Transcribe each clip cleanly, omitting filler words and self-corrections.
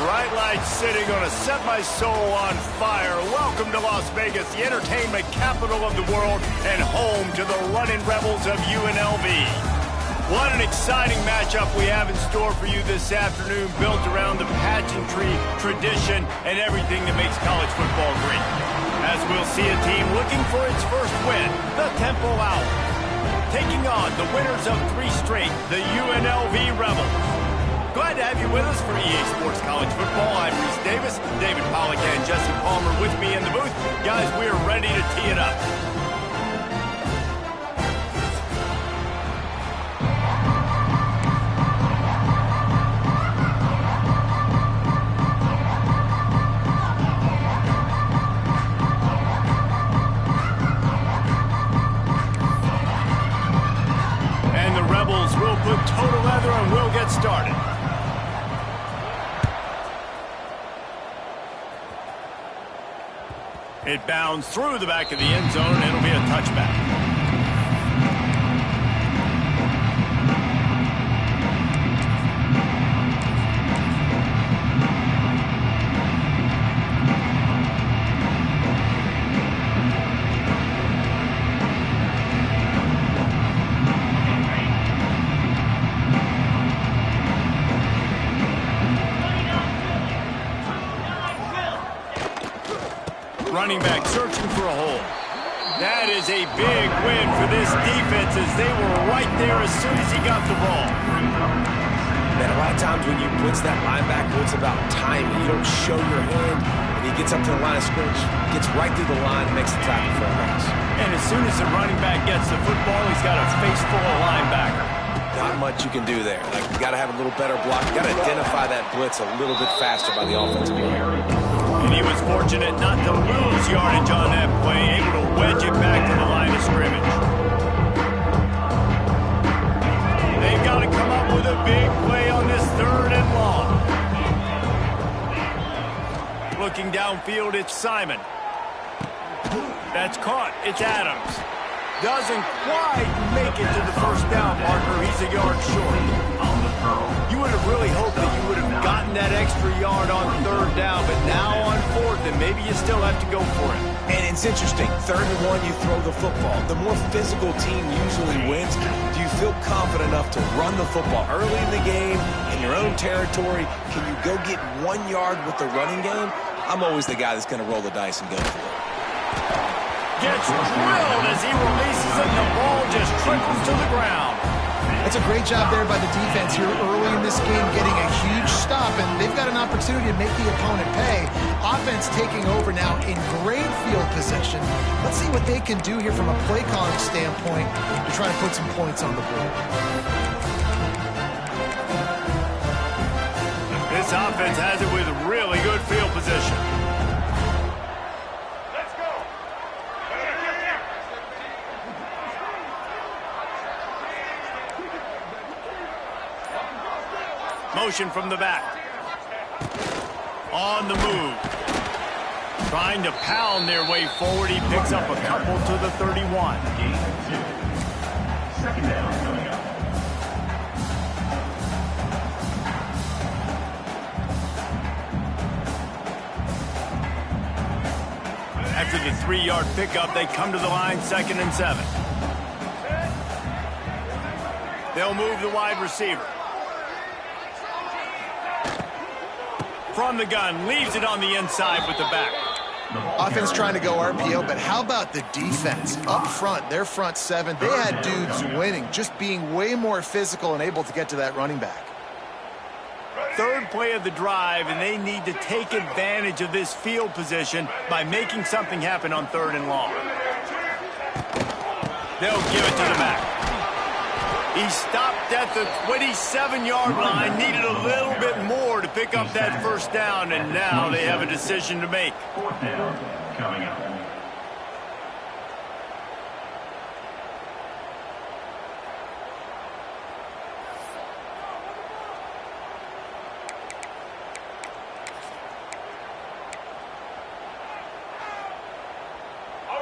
bright lights sitting on a set my soul on fire. Welcome to Las Vegas, the entertainment capital of the world and home to the running rebels of UNLV. What an exciting matchup we have in store for you this afternoon, built around the pageantry, tradition, and everything that makes college football great. As we'll see a team looking for its first win, the Temple Owls, taking on the winners of 3 straight, the UNLV Rebels. Glad to have you with us for EA Sports College Football. I'm Reese Davis, David Pollack, and Jesse Palmer with me in the booth. Guys, we are ready to tee it up. And the Rebels will put total leather and we'll get started. It bounds through the back of the end zone, and it'll be a touchback. Running back searching for a hole. That is a big win for this defense as they were right there as soon as he got the ball. Man, a lot of times when you blitz that linebacker, it's about timing. You don't show your hand, and he gets up to the line of scrimmage, gets right through the line, and makes the tackle for a loss. And as soon as the running back gets the football, he's got a face full of linebacker. Not much you can do there. Like, you got to have a little better block. You got to identify that blitz a little bit faster by the offensive line. And he was fortunate not to lose yardage on that play, able to wedge it back to the line of scrimmage. They've got to come up with a big play on this 3rd and long. Looking downfield, it's Simon. That's caught. It's Adams. Doesn't quite make it to the first down marker. He's a yard short. You would have really hoped that you would have gotten that extra yard on 3rd down, but now on 4th, and maybe you still have to go for it. And it's interesting. 3rd and 1, you throw the football. The more physical team usually wins. Do you feel confident enough to run the football early in the game, in your own territory? Can you go get 1 yard with the running game? I'm always the guy that's going to roll the dice and go for it. Gets drilled as he releases it, and the ball just trickles to the ground. That's a great job there by the defense here early in this game, getting a huge stop, and they've got an opportunity to make the opponent pay. Offense taking over now in great field position. Let's see what they can do here from a play calling standpoint to try to put some points on the board. This offense has it with really good field position. Motion from the back. On the move. Trying to pound their way forward. He picks up a couple to the 31. Second down coming up. After the 3-yard pickup, they come to the line, 2nd and 7. They'll move the wide receiver. From the gun, leaves it on the inside with the back. Offense trying to go RPO, but how about the defense up front? Their front 7, they had dudes winning, just being way more physical and able to get to that running back. 3rd play of the drive, and they need to take advantage of this field position by making something happen on 3rd and long. They'll give it to the back. He stopped at the 27-yard line, needed a little bit more to pick up that 1st down, and now they have a decision to make. 4th down coming up.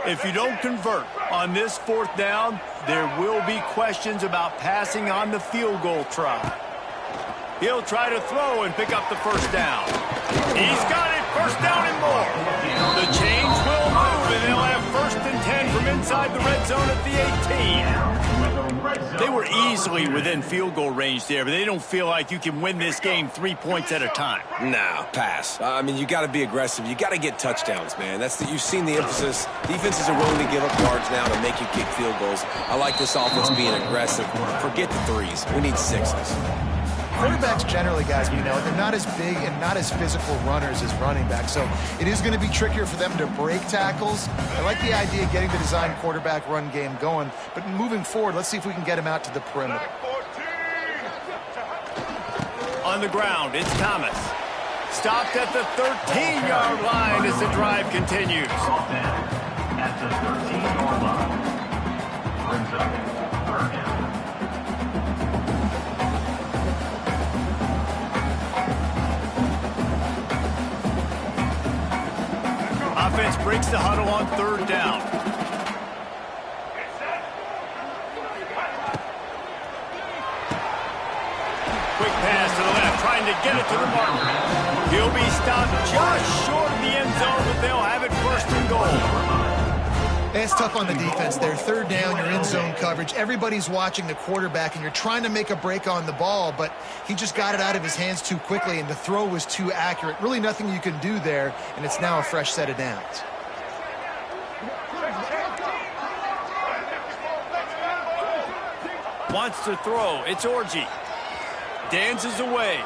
If you don't convert on this 4th down, there will be questions about passing on the field goal try. He'll try to throw and pick up the 1st down. He's got it. First down and more. The chains will move, and they'll have 1st and 10 from inside the red zone at the 18. They were easily within field goal range there, but they don't feel like you can win this game 3 points at a time. Nah, pass. I mean, you got to be aggressive. You got to get touchdowns, man. You've seen the emphasis. Defenses are willing to give up yards now to make you kick field goals. I like this offense being aggressive. Forget the threes. We need 6s. Quarterbacks generally, guys, we know, they're not as big and not as physical runners as running backs, so it is going to be trickier for them to break tackles. I like the idea of getting the design quarterback run game going, but moving forward, let's see if we can get him out to the perimeter. On the ground, it's Thomas. Stopped at the 13-yard line as the drive continues. At the 13-yard line, brings up 3rd down. Offense breaks the huddle on 3rd down. Quick pass to the left, trying to get it to the marker. He'll be stopped just short of the end zone, but they'll have it 1st and goal. It's tough on the defense there. 3rd down, you're in zone coverage. Everybody's watching the quarterback, and you're trying to make a break on the ball, but he just got it out of his hands too quickly, and the throw was too accurate. Really nothing you can do there, and it's now a fresh set of downs. Wants to throw. It's Orji. Dances away.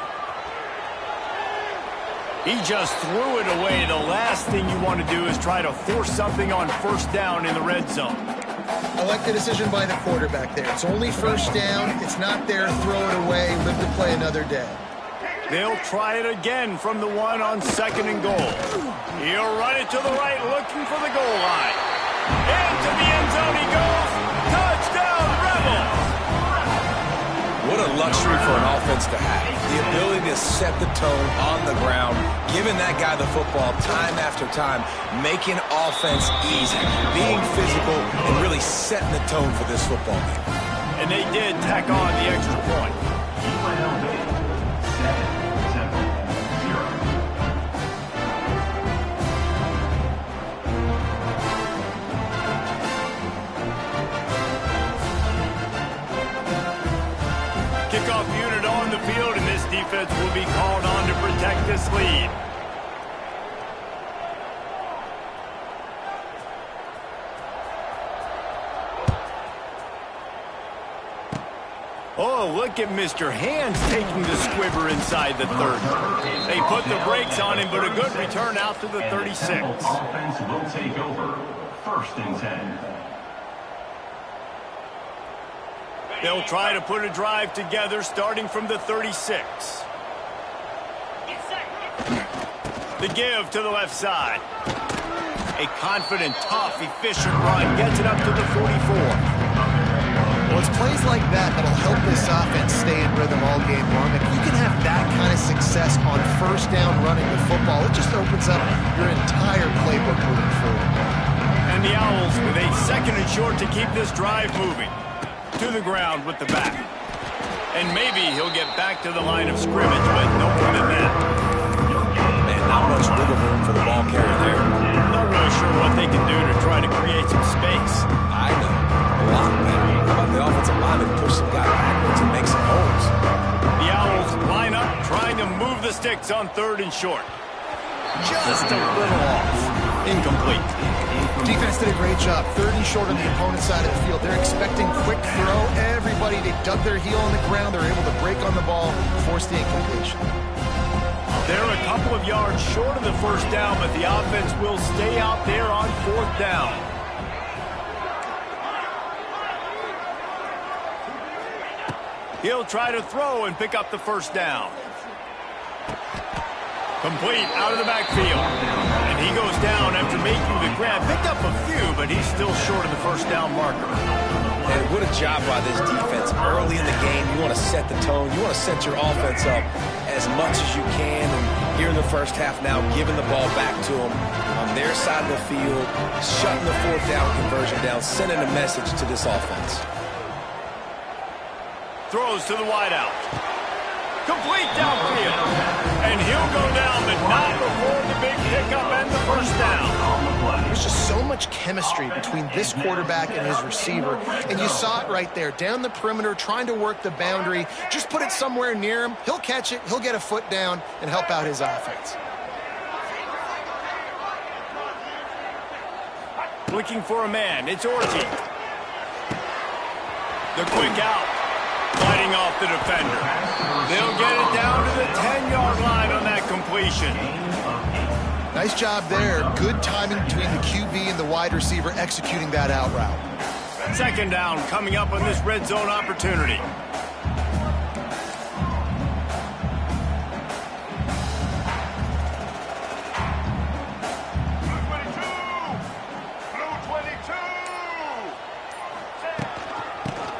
He just threw it away. The last thing you want to do is try to force something on 1st down in the red zone. I like the decision by the quarterback there. It's only 1st down. It's not there. Throw it away. Live to play another day. They'll try it again from the 1 on 2nd and goal. He'll run it to the right, looking for the goal line. Into the end zone he goes. Touchdown, Rebels! What a luxury for an offense to have. The ability to set the tone on the ground, giving that guy the football time after time, making offense easy, being physical, and really setting the tone for this football game. And they did tack on the extra point. UNLV 7-0. Kickoff unit on the field, and this defense will be called on to protect this lead. Oh, look at Mr. Hands taking the squibber inside the 30. They put the brakes on him, but a good return out to the 36. Offense will take over 1st and 10. They'll try to put a drive together starting from the 36. The give to the left side. A confident, tough, efficient run gets it up to the 44. Well, it's plays like that that'll help this offense stay in rhythm all game long. If you can have that kind of success on 1st down running the football, it just opens up your entire playbook moving forward. And the Owls with a 2nd and short to keep this drive moving. To the ground with the back. And maybe he'll get back to the line of scrimmage, but no more than that. Man, not much wiggle room for the ball carrier there. Not really sure what they can do to try to create some space. I know. A lot better. How about the offensive lineman push some guy backwards and make some holes? The Owls line up, trying to move the sticks on 3rd and short. Just a little off. Incomplete. Defense did a great job. 3rd and short on the opponent's side of the field. They're expecting quick throw. Everybody, they dug their heel on the ground. They're able to break on the ball, force the incompletion. They're a couple of yards short of the 1st down, but the offense will stay out there on 4th down. He'll try to throw and pick up the 1st down. Complete out of the backfield. And he goes down after making the grab. Picked up a few, but he's still short of the 1st down marker. And what a job by this defense. Early in the game, you want to set the tone. You want to set your offense up as much as you can. And here in the 1st half now, giving the ball back to them on their side of the field, shutting the 4th down conversion down, sending a message to this offense. Throws to the wideout. Complete downfield. And he'll go down, but not before the big pickup and the first down. There's just so much chemistry between this quarterback and his receiver, and you saw it right there, down the perimeter, trying to work the boundary. Just put it somewhere near him. He'll catch it, he'll get a foot down, and help out his offense. Looking for a man, it's Orty. The quick out, fighting off the defender. They'll get it down to the 10-yard line on that completion. Nice job there. Good timing between the QB and the wide receiver executing that out route. Second down coming up on this red zone opportunity.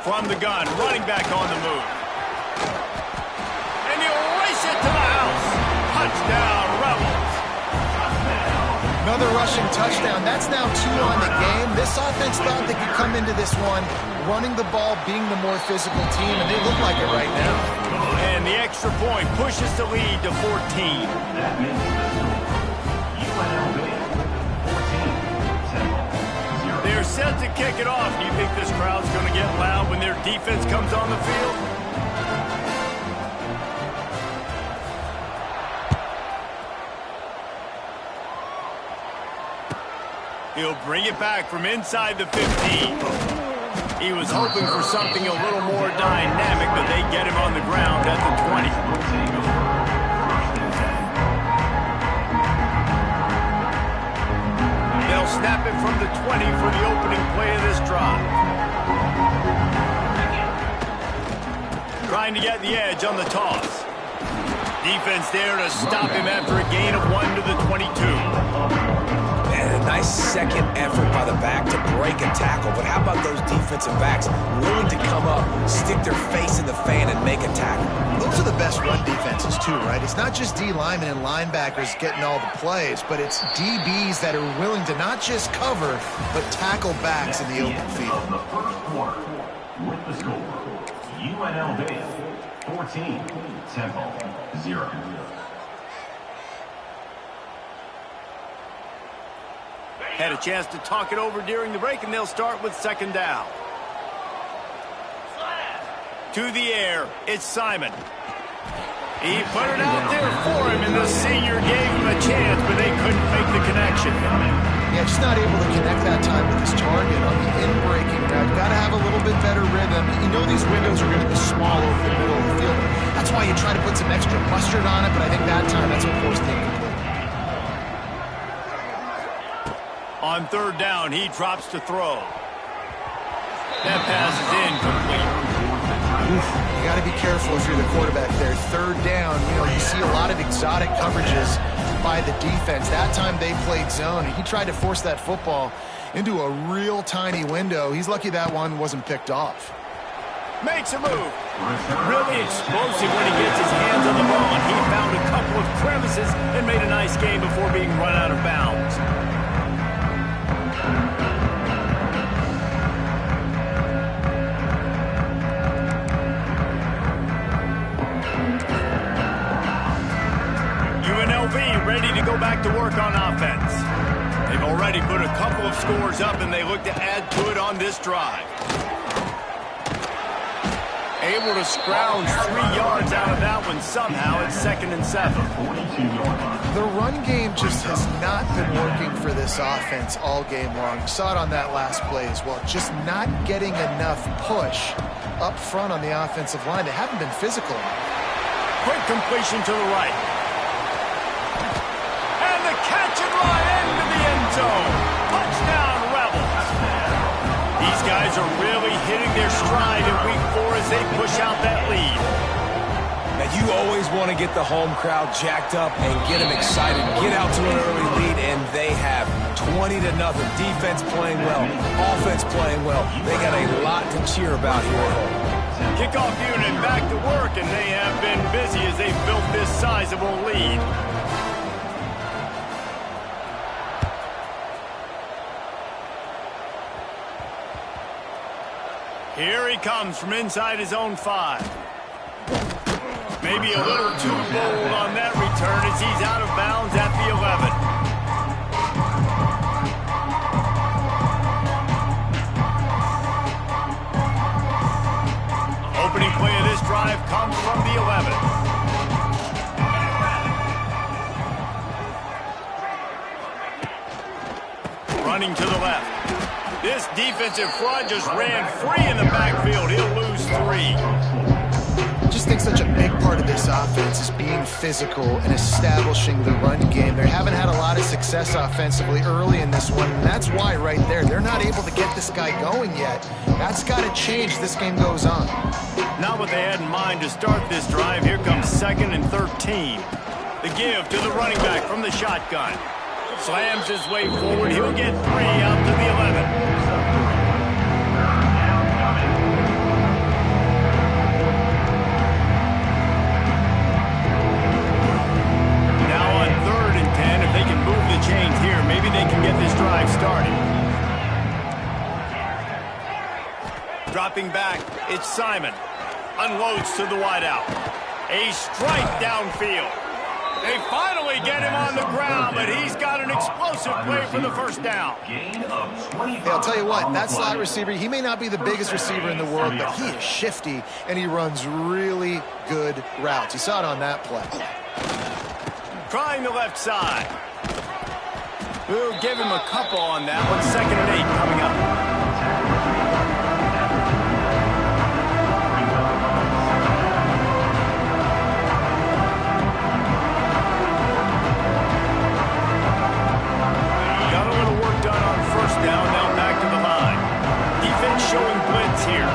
From the gun, running back on the move. And he'll race it to the house. Touchdown, Rebels. Another rushing touchdown. That's now 2 on the game. This offense thought they could come into this one running the ball, being the more physical team, and they look like it right now. And the extra point pushes the lead to 14. That means UNLV 14-10. They're set to kick it off. Do you think this crowd's going to get loud when their defense comes on the field? He'll bring it back from inside the 15. He was hoping for something a little more dynamic, but they get him on the ground at the 20. They'll snap it from the 20 for the opening play of this drive. Trying to get the edge on the toss. Defense there to stop him after a gain of 1 to the 22. And a nice second effort by the back to break a tackle. But how about those defensive backs willing to come up, stick their face in the fan, and make a tackle? Those are the best run defenses too, right? It's not just D linemen and linebackers getting all the plays, but it's DBs that are willing to not just cover, but tackle backs in the open field. The first quarter with the score, UNLV 14, Temple 0. Had a chance to talk it over during the break, and they'll start with second down. To the air, it's Simon. He put it out there for him, and the senior gave him a chance, but they couldn't make the connection. Yeah, just not able to connect that time with his target on the in-breaking route. Got to have a little bit better rhythm. You know these windows are going to be small over the middle of the field. That's why you try to put some extra mustard on it, but I think that time that's what forced the incomplete. On third down, he drops to throw. That pass is incomplete. You got to be careful if you're the quarterback there. Third down, you see a lot of exotic coverages by the defense. That time they played zone, and he tried to force that football into a real tiny window. He's lucky that one wasn't picked off. Makes a move. Really explosive when he gets his hands on the ball, and he found a couple of crevices and made a nice game before being run out of bounds. UNLV ready to go back to work on offense. They've already put a couple of scores up, and they look to add to it on this drive. Able to scrounge 3 yards out of that one somehow. It's 2nd and 7. The run game just has not been working for this offense all game long. You saw it on that last play as well. Just not getting enough push up front on the offensive line. They haven't been physical enough. Quick completion to the right. And the catch and run into the end zone. Touchdown, Rebels. These guys are really hitting their stride in week 4 as they push out that lead. Now, you always want to get the home crowd jacked up and get them excited. Get out to an early lead, and they have 20-0. Defense playing well, offense playing well. They got a lot to cheer about here at home. Kickoff unit back to work, and they have been busy as they've built this sizable lead. Here he comes from inside his own 5. Maybe a little too bold on that return as he's out of bounds at the 11. Opening play of this drive comes from the 11. Running to the left. This defensive front just ran free in the backfield. He'll lose 3. I just think such a big part of this offense is being physical and establishing the run game. They haven't had a lot of success offensively early in this one, and that's why right there, they're not able to get this guy going yet. That's got to change as this game goes on. Not what they had in mind to start this drive. Here comes 2nd and 13. The give to the running back from the shotgun. Slams his way forward. He'll get 3 out to the 11. Now on 3rd and 10, if they can move the chains here, maybe they can get this drive started. Dropping back, it's Simon. Unloads to the wideout. A strike downfield. They finally get him on the ground, but he's got an explosive play for the first down. Hey, I'll tell you what, that slot receiver, he may not be the biggest receiver in the world, but he is shifty, and he runs really good routes. You saw it on that play. Trying the left side. We'll give him a couple on that one. 2nd and 8 coming up. Down, now back to the line. Defense showing blitz here.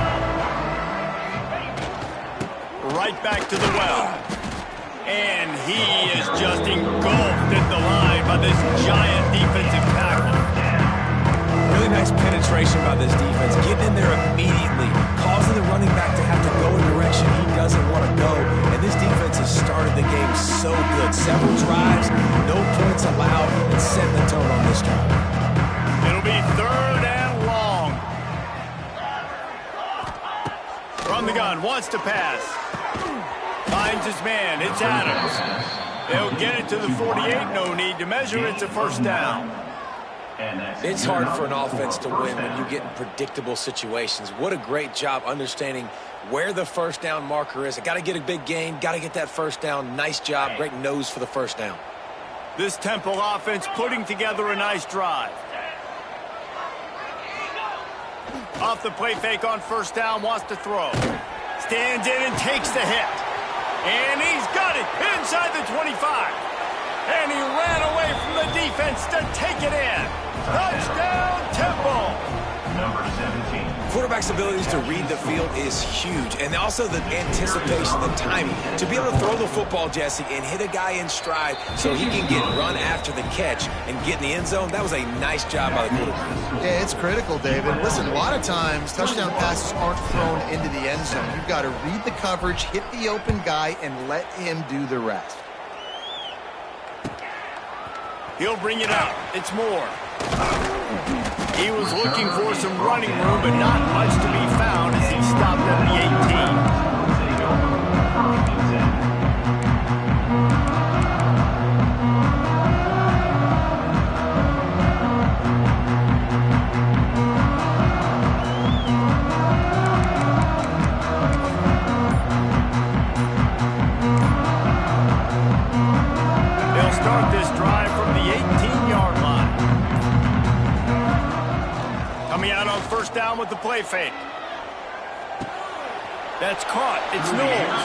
Right back to the well. And he is just engulfed at the line by this giant defensive tackle. Really nice penetration by this defense. Getting in there immediately, causing the running back to have to go a direction he doesn't want to go. And this defense has started the game so good. Several drives, no points allowed, and setting the tone on this drive. It'll be 3rd and long. From the gun, wants to pass. Finds his man, it's Adams. They'll get it to the 48, no need to measure, it's a first down. It's hard for an offense to win when you get in predictable situations. What a great job understanding where the first down marker is. I got to get a big gain, got to get that first down. Nice job, great nose for the first down. This Temple offense putting together a nice drive. Off the play fake on first down, wants to throw. Stands in and takes the hit. And he's got it inside the 25. And he ran away from the defense to take it in. Touchdown, Temple. Number 17. Quarterback's abilities to read the field is huge. And also the anticipation, the timing. To be able to throw the football, Jesse, and hit a guy in stride so he can get run after the catch and get in the end zone, that was a nice job by the quarterback. Yeah, it's critical, David. Listen, a lot of times touchdown passes aren't thrown into the end zone. You've got to read the coverage, hit the open guy, and let him do the rest. He'll bring it up. It's Moore. He was looking for some running room, but not much to be found as he stopped at the 18. They'll start this drive from the 18-yard line. Coming out on first down with the play fake. That's caught. It's Knowles.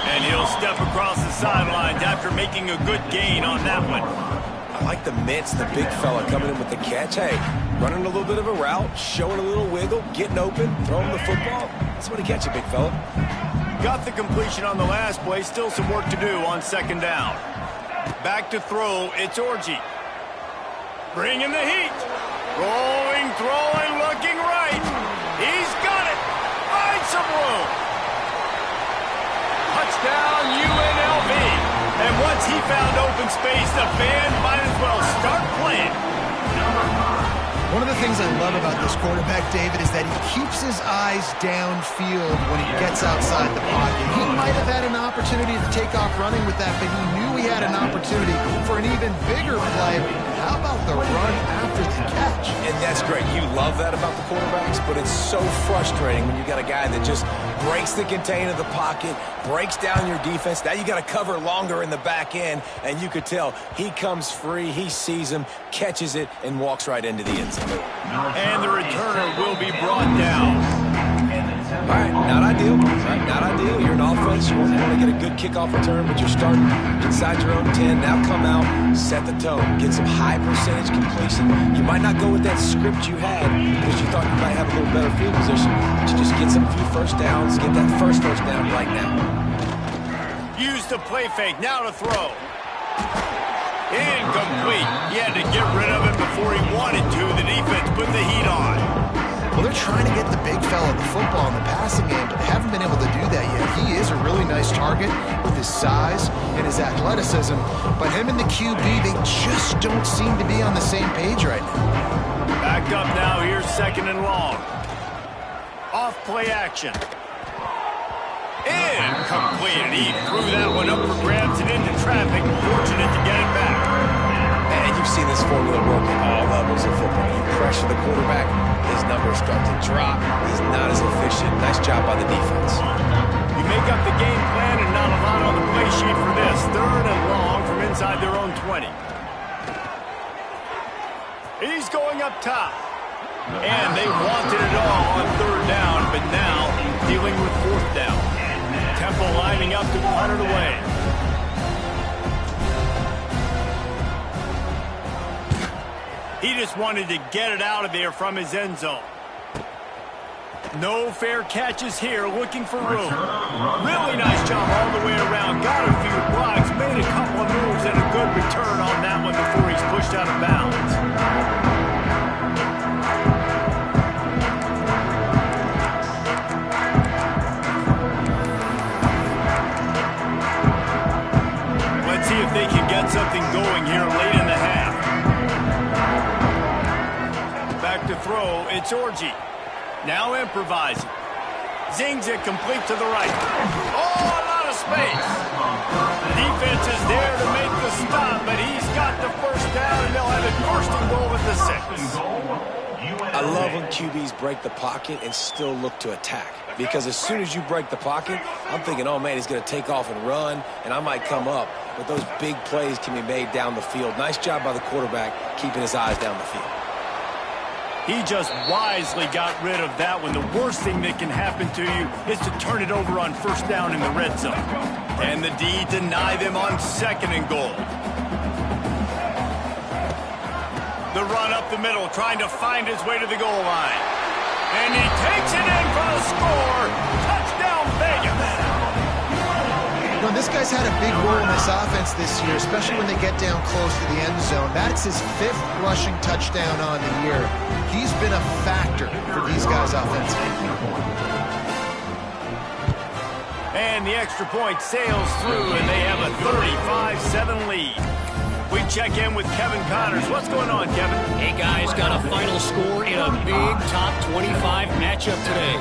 And he'll step across the sidelines after making a good gain on that one. I like the mitts, the big fella coming in with the catch. Hey, running a little bit of a route, showing a little wiggle, getting open, throwing the football. That's what he catch you, big fella. Got the completion on the last play. Still some work to do on second down. Back to throw. It's Orji. Bringing the heat. Rolling, throwing, looking right. He's got it. Finds some room. Touchdown, UNLV. And once he found open space, the band might as well start playing. One of the things I love about this quarterback, David, is that he keeps his eyes downfield when he gets outside the pocket. He might have had an opportunity to take off running with that, but he knew he had an opportunity for an even bigger play. How about the run after the catch? And that's great. You love that about the quarterbacks, but it's so frustrating when you got a guy that just breaks the contain of the pocket, breaks down your defense. Now you got to cover longer in the back end, and you could tell he comes free, he sees him, catches it, and walks right into the end zone. And the returner will be brought down. All right, not ideal. Not ideal. You're an offense. You want to get a good kickoff return, but you're starting inside your own 10. Now come out, set the tone, get some high percentage completion. You might not go with that script you had because you thought you might have a little better field position, but you just get some few first downs, get that first down right now. Use the play fake. Now to throw. Incomplete. He had to get rid of it before he wanted to. The defense put the heat on. Well, they're trying to get the big fella the football in the passing game, but haven't been able to do that yet. He is a really nice target with his size and his athleticism, but him and the QB, they just don't seem to be on the same page right now. Back up now. Here's second and long. Off play action. Incomplete. And he threw that one up for grabs and into traffic. Fortunate to get it back. Man, you've seen this formula work at all levels of football. You pressure the quarterback, his numbers start to drop. He's not as efficient. Nice job by the defense. You make up the game plan and not a lot on the play sheet for this. Third and long from inside their own 20. He's going up top. And they wanted it all on third down, but now dealing with fourth down. Temple lining up to punt it away. He just wanted to get it out of there from his end zone. No fair catches here, looking for room. Really nice job all the way around. Got a few blocks, made a couple of moves, and a good return on that one before he's pushed out of bounds. Let's see if they can get something going here late in the half. Back to throw, it's Orji. Now improvising. Zings it complete to the right. Oh, a lot of space. Defense is there to make the stop, but he's got the first down, and they'll have it first and goal at the 6. I love when QBs break the pocket and still look to attack. Because as soon as you break the pocket, I'm thinking, oh, man, he's going to take off and run, and I might come up. But those big plays can be made down the field. Nice job by the quarterback keeping his eyes down the field. He just wisely got rid of that one. The worst thing that can happen to you is to turn it over on first down in the red zone. And the D deny them on second and goal. The run up the middle, trying to find his way to the goal line. And he takes it in for the score. Touchdown, Vegas. You know, this guy's had a big role in this offense this year, especially when they get down close to the end zone. That's his 5th rushing touchdown on the year. He's been a factor for these guys offensively. And the extra point sails through, and they have a 35-7 lead. We check in with Kevin Connors. What's going on, Kevin? Hey, guys, got a final score in a big top 25 matchup today.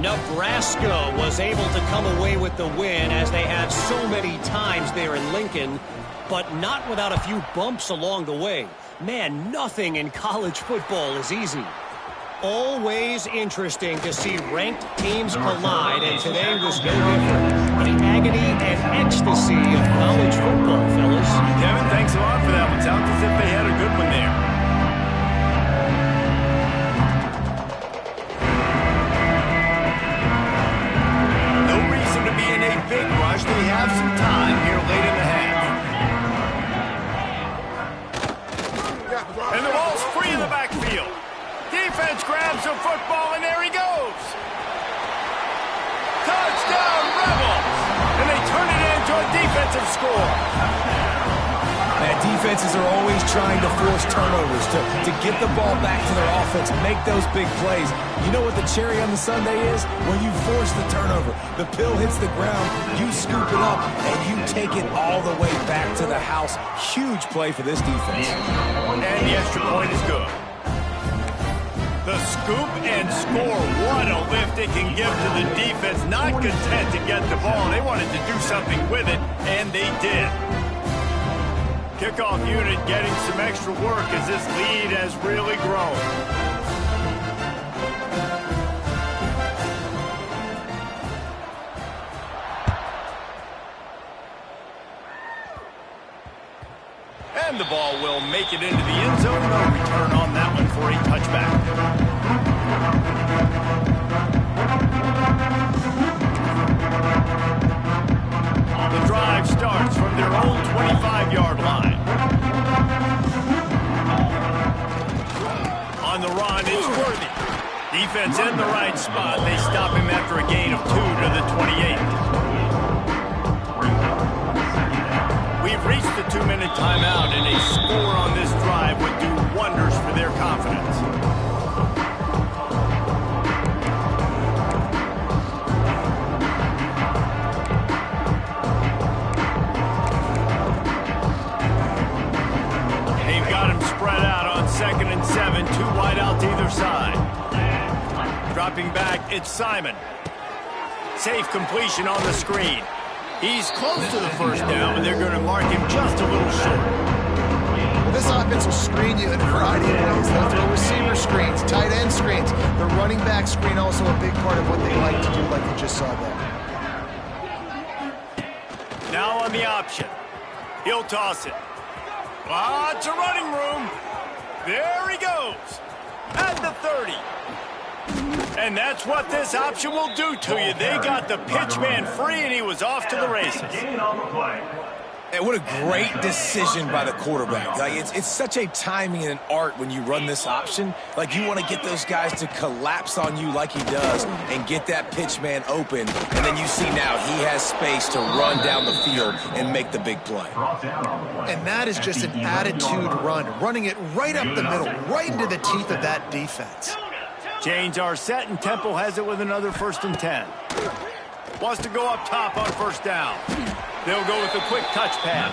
Nebraska was able to come away with the win as they had so many times there in Lincoln, but not without a few bumps along the way. Man, nothing in college football is easy. Always interesting to see ranked teams collide, and today was no different. The agony and ecstasy of college football, fellas. Kevin, thanks a lot for that one. Sounds as if they had a good one there. No reason to be in a big rush. They have some time here late in the half. And the ball's free in the backfield. Defense grabs the football, and there he goes. Touchdown, Rebels! And they turn it into a defensive score. Man, defenses are always trying to force turnovers to get the ball back to their offense, make those big plays. You know what the cherry on the sundae is? When you force the turnover, the pill hits the ground, you scoop it up, and you take it all the way back to the house. Huge play for this defense. And the extra point is good. The scoop and score. What a lift it can give to the defense. Not content to get the ball. They wanted to do something with it, and they did. Kickoff unit getting some extra work as this lead has really grown. And the ball will make it into the end zone. No return on that one for a touchback. The drive starts from their own 25-yard line. On the run, it's Worthy. Defense in the right spot. They stop him after a gain of 2 to the 28. We've reached the 2-minute timeout, and a score on this drive would do wonders for their confidence. They've got him spread out on 2nd and 7, 2 wide out to either side. Dropping back, it's Simon. Safe completion on the screen. He's close to the first down, but they're going to mark him just a little short. Well, this offense will screen you in a variety of ways. They'll throw receiver screens, tight end screens. The running back screen also a big part of what they like to do, like you just saw there. Now on the option. He'll toss it. Lots of running room. There he goes. At the 30. And that's what this option will do to you. They got the pitch man free, and he was off to the races. And what a great decision by the quarterback. Like it's such a timing and an art when you run this option. Like you want to get those guys to collapse on you like he does and get that pitch man open. And then you see now he has space to run down the field and make the big play. And that is just an attitude run, running it right up the middle, right into the teeth of that defense. Chains are set, and Temple has it with another 1st and 10. Wants to go up top on 1st down. They'll go with a quick touch pass.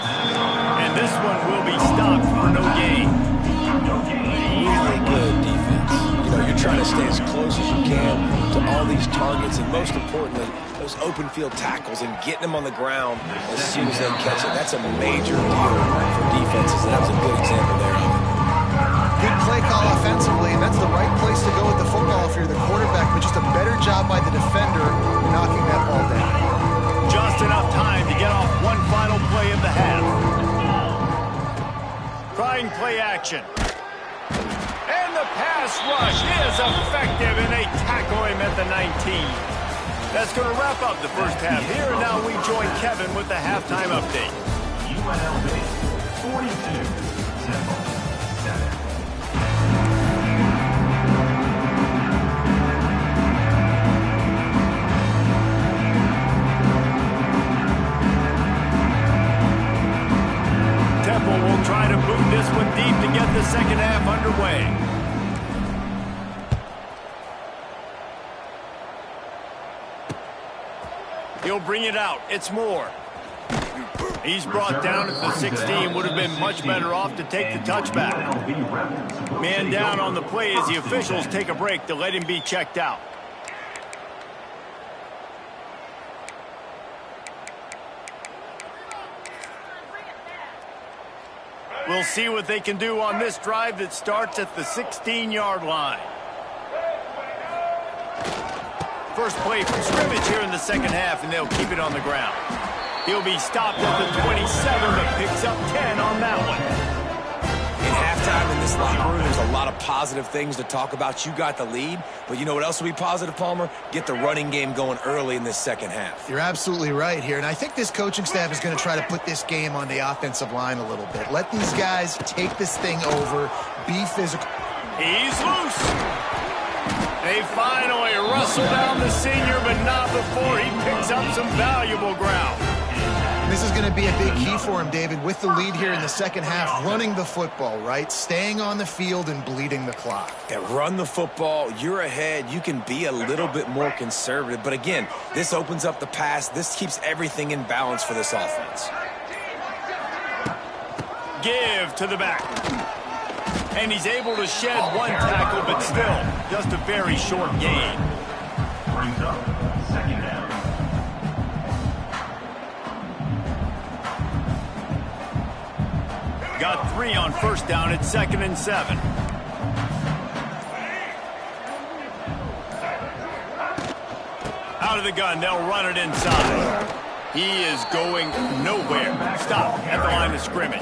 And this one will be stopped for no gain. Really good defense. You know, you're trying to stay as close as you can to all these targets, and most importantly, those open field tackles and getting them on the ground as soon as they catch it. That's a major deal for defenses, and that was a good example there. Good play call offensively, and that's the right place to go with the football if you're the quarterback, but just a better job by the defender knocking that ball down. Just enough time to get off one final play of the half. Trying play action. And the pass rush is effective, and they tackle him at the 19. That's going to wrap up the first half here, and now we join Kevin with the halftime update. UNLV 42, Temple 7. Will try to boot this one deep to get the second half underway. He'll bring it out. It's Moore. He's brought down at the 16. Would have been much better off to take the touchback. Man down on the play as the officials take a break to let him be checked out. We'll see what they can do on this drive that starts at the 16-yard line. First play from scrimmage here in the second half, and they'll keep it on the ground. He'll be stopped at the 27, but picks up 10 on that one. In halftime in this locker room, there's a lot of positive things to talk about. You got the lead, but you know what else will be positive, Palmer? Get the running game going early in this second half. You're absolutely right here, and I think this coaching staff is going to try to put this game on the offensive line a little bit. Let these guys take this thing over, be physical. He's loose. They finally wrestle down the senior, but not before he picks up some valuable ground. This is going to be a big key for him, David, with the lead here in the second half, running the football, right? Staying on the field and bleeding the clock. Yeah, run the football. You're ahead. You can be a little bit more conservative. But again, this opens up the pass. This keeps everything in balance for this offense. Give to the back. And he's able to shed one tackle, but still, just a very short gain. Brings up second down. Got 3 on first down at 2nd and 7. Out of the gun, they'll run it inside. He is going nowhere. Stop at the line of scrimmage.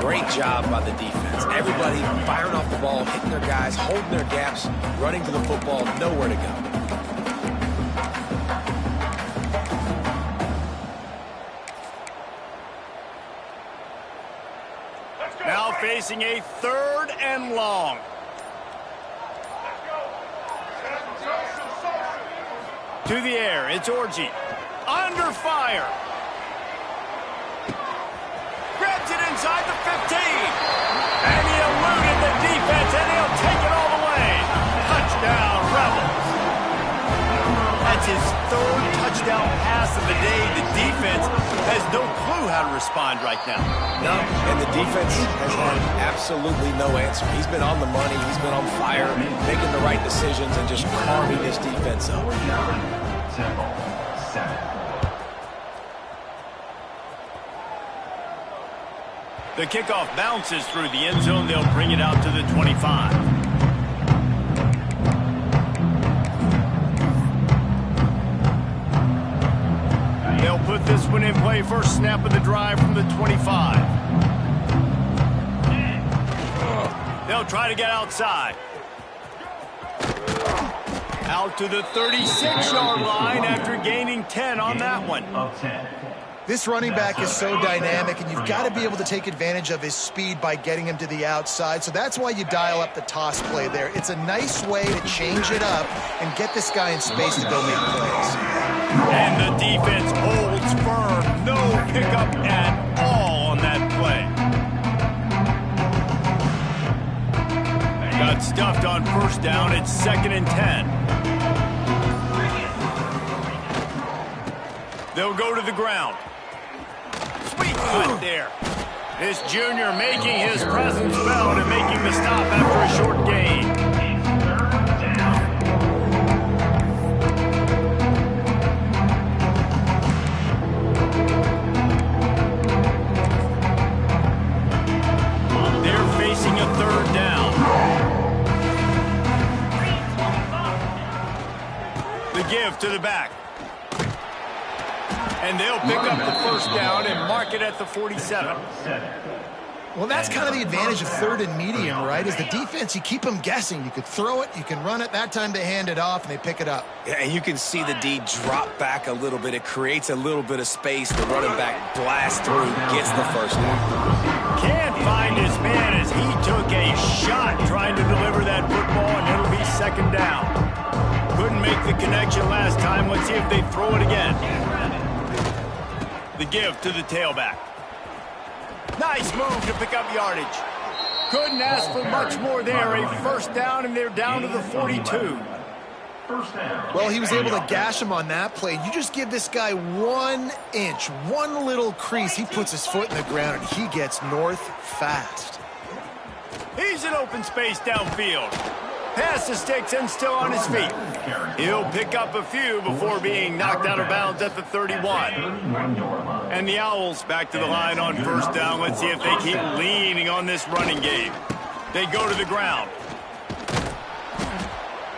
Great job by the defense. Everybody firing off the ball, hitting their guys, holding their gaps, running to the football, nowhere to go. Now facing a 3rd and long. To the air, it's Orji. Under fire. Grabs it inside the 15. And he eluded the defense, and he'll take it all the way. Touchdown, Rebels. That's his 3rd touchdown pass of the day. The defense has no clue how to respond right now. No, and the defense has had absolutely no answer. He's been on the money. He's been on fire, making the right decisions, and just carving this defense up. Temple, 7. The kickoff bounces through the end zone. They'll bring it out to the 25. They'll put this one in play. First snap of the drive from the 25. They'll try to get outside. Out to the 36-yard line after gaining 10 on that one. Of 10. This running back is so dynamic, and you've got to be able to take advantage of his speed by getting him to the outside. So that's why you dial up the toss play there. It's a nice way to change it up and get this guy in space to go make plays. And the defense holds firm. No pickup at all on that play. Got stuffed on first down. It's 2nd and 10. They'll go to the ground. Sweet foot there. This junior making his presence felt and making the stop after a short gain. They're facing a 3rd down. The give to the back. And they'll pick up the first down and mark it at the 47. Well, that's kind of the advantage of 3rd and medium, right? Is the defense, you keep them guessing. You could throw it, you can run it. That time they hand it off, and they pick it up. Yeah, and you can see the D drop back a little bit. It creates a little bit of space. The running back blasts through, gets the first down. Can't find his man as he took a shot trying to deliver that football, and it'll be 2nd down. Couldn't make the connection last time. Let's see if they throw it again. The give to the tailback. Nice move to pick up yardage. Couldn't ask for much more there. A first down, and they're down to the 42. Well, he was able to gash him on that play. You just give this guy 1 inch, one little crease. He puts his foot in the ground, and he gets north fast. He's in open space downfield. Pass the sticks and still on his feet. He'll pick up a few before being knocked out of bounds at the 31. And the Owls back to the line on first down. Let's see if they keep leaning on this running game. They go to the ground.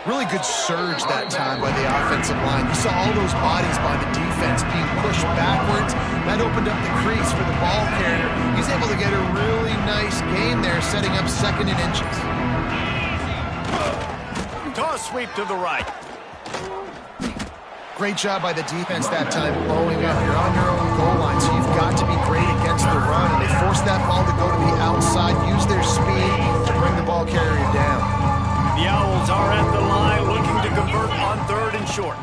Really good surge that time by the offensive line. You saw all those bodies by the defense being pushed backwards. That opened up the crease for the ball carrier. He's able to get a really nice gain there, setting up 2nd and inches. Toss sweep to the right. Great job by the defense that time, blowing up. You're on your own goal line, so you've got to be great against the run. And they forced that ball to go to the outside, use their speed to bring the ball carrier down. The Owls are at the line looking to convert on 3rd and short.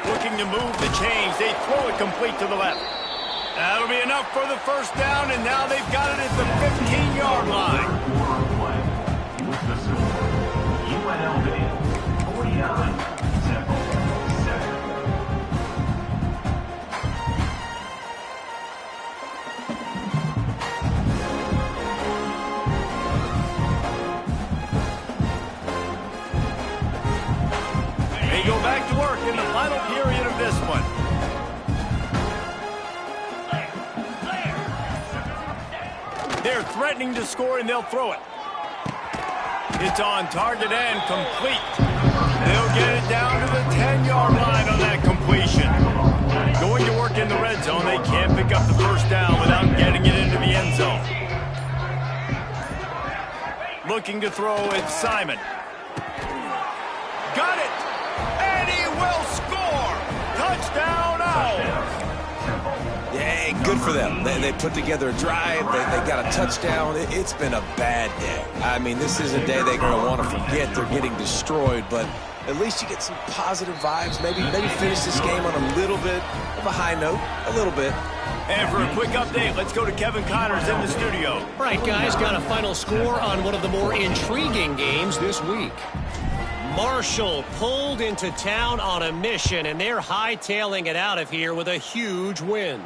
Looking to move the chains. They throw it complete to the left. That'll be enough for the first down, and now they've got it at the 15-yard line. With the score, UNLV 49, Temple 7. final period of this one. They're threatening to score, and they'll throw it. It's on target and complete. They'll get it down to the 10-yard line on that completion. Going to work in the red zone, they can't pick up the first down without getting it into the end zone. Looking to throw, it's Simon. Got it! And he will score! Touchdown, Owls! Yeah, good for them. They put together a drive. They got a touchdown. It's been a bad day. I mean, this is a day they're going to want to forget. They're getting destroyed, but at least you get some positive vibes. Maybe finish this game on a little bit of a high note. A little bit. And for a quick update, let's go to Kevin Connors in the studio. All right, guys, got a final score on one of the more intriguing games this week. Marshall pulled into town on a mission, and they're hightailing it out of here with a huge win.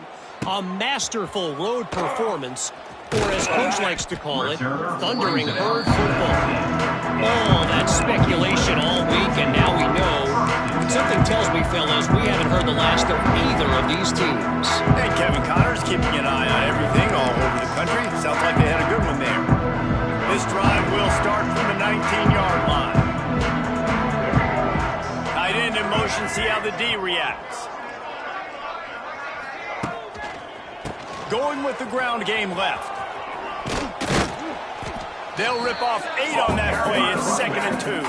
A masterful road performance, or as Coach likes to call it, thundering herd football. All that speculation all week, and now we know. Something tells me, fellas, we haven't heard the last of either of these teams. And Kevin Connors keeping an eye on everything all over the country. Sounds like they had a good one there. This drive will start from the 19-yard line. Tight end in motion, see how the D reacts. Going with the ground game left. They'll rip off 8 on that play. It's 2nd and 2.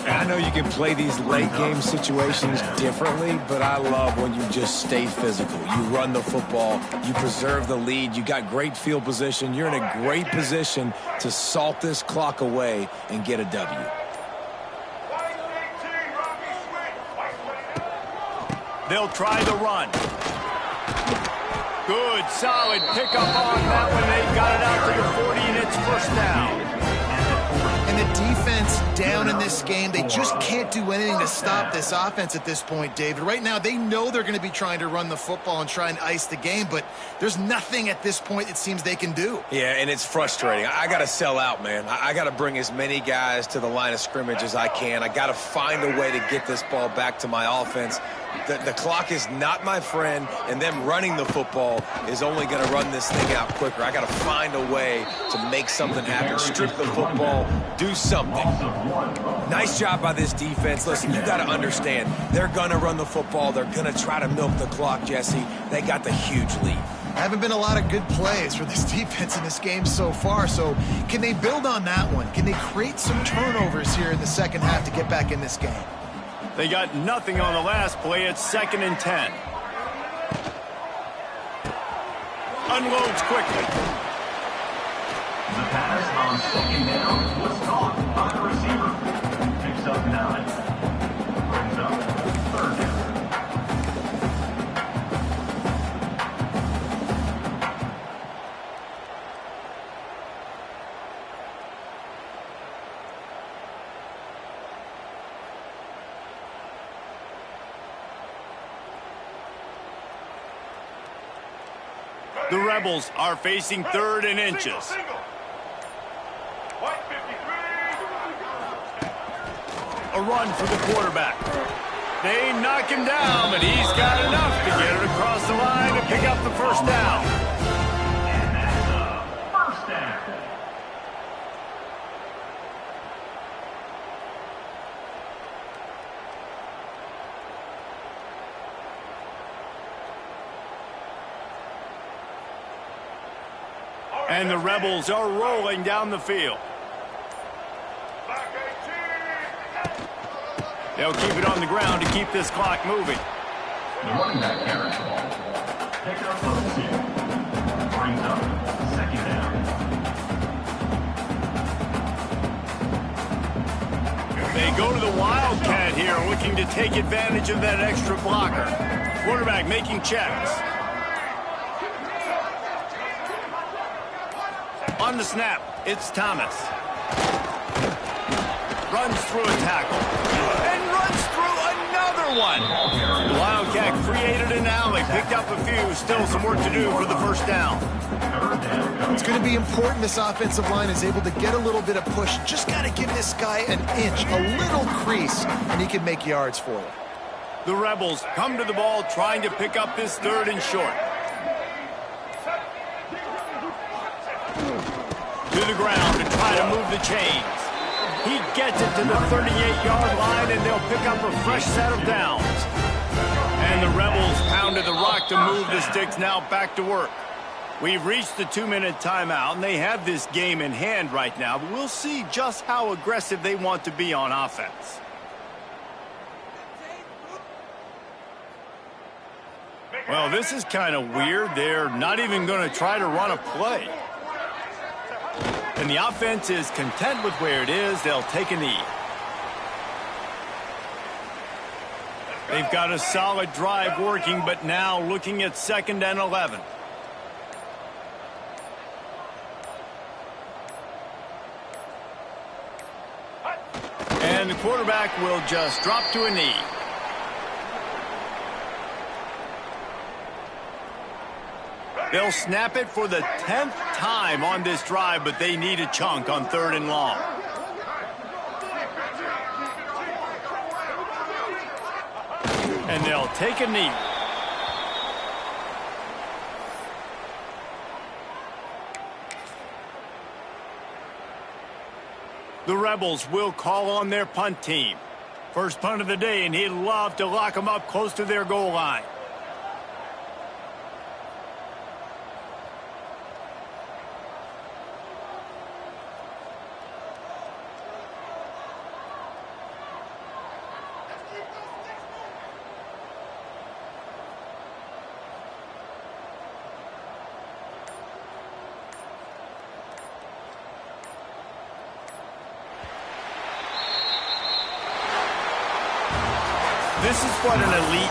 I know you can play these late game situations differently, but I love when you just stay physical. You run the football, you preserve the lead, you got great field position. You're in a great position to salt this clock away and get a W. They'll try the run. Good, solid pickup on that one. They've got it out to the 40, and it's first down. And the defense down in this game, they just can't do anything to stop this offense at this point, David. Right now, they know they're going to be trying to run the football and try and ice the game, but there's nothing at this point it seems they can do. Yeah, and it's frustrating. I got to sell out, man. I got to bring as many guys to the line of scrimmage as I can. I got to find a way to get this ball back to my offense. The clock is not my friend, and them running the football is only going to run this thing out quicker. I got to find a way to make something happen, strip the football, do something. Nice job by this defense. Listen, you got to understand, they're going to run the football. They're going to try to milk the clock, Jesse. They got the huge lead. Haven't been a lot of good plays for this defense in this game so far, so can they build on that one? Can they create some turnovers here in the second half to get back in this game? They got nothing on the last play. It's 2nd and 10. Unloads quickly. The pass on 2nd down was caught by the receiver. Picks up 9. Brings up 3rd down. The Rebels are facing 3rd and inches. A run for the quarterback. They knock him down, but he's got enough to get it across the line to pick up the first down. And that's a first down. And the Rebels are rolling down the field. They'll keep it on the ground to keep this clock moving. The running back carries the ball. Pick up of 2. Brings up 2nd down. They go to the Wildcat here, looking to take advantage of that extra blocker. Quarterback making checks. On the snap, it's Thomas. Runs through a tackle. And runs through another one. The Wildcat created an alley, picked up a few. Still some work to do for the first down. It's going to be important this offensive line is able to get a little bit of push. Just got to give this guy an inch, a little crease, and he can make yards for you. The Rebels come to the ball trying to pick up this 3rd and short. To the ground to try to move the chains. He gets it to the 38-yard line, and they'll pick up a fresh set of downs. And the Rebels pounded the rock to move the sticks now back to work. We've reached the 2-minute timeout, and they have this game in hand right now, but we'll see just how aggressive they want to be on offense. Well, this is kind of weird. They're not even going to try to run a play. And the offense is content with where it is. They'll take a knee. They've got a solid drive working, but now looking at 2nd and 11. And the quarterback will just drop to a knee. They'll snap it for the 10th time on this drive, but they need a chunk on 3rd and long. And they'll take a knee. The Rebels will call on their punt team. First punt of the day, and he'd love to lock them up close to their goal line. This is what an elite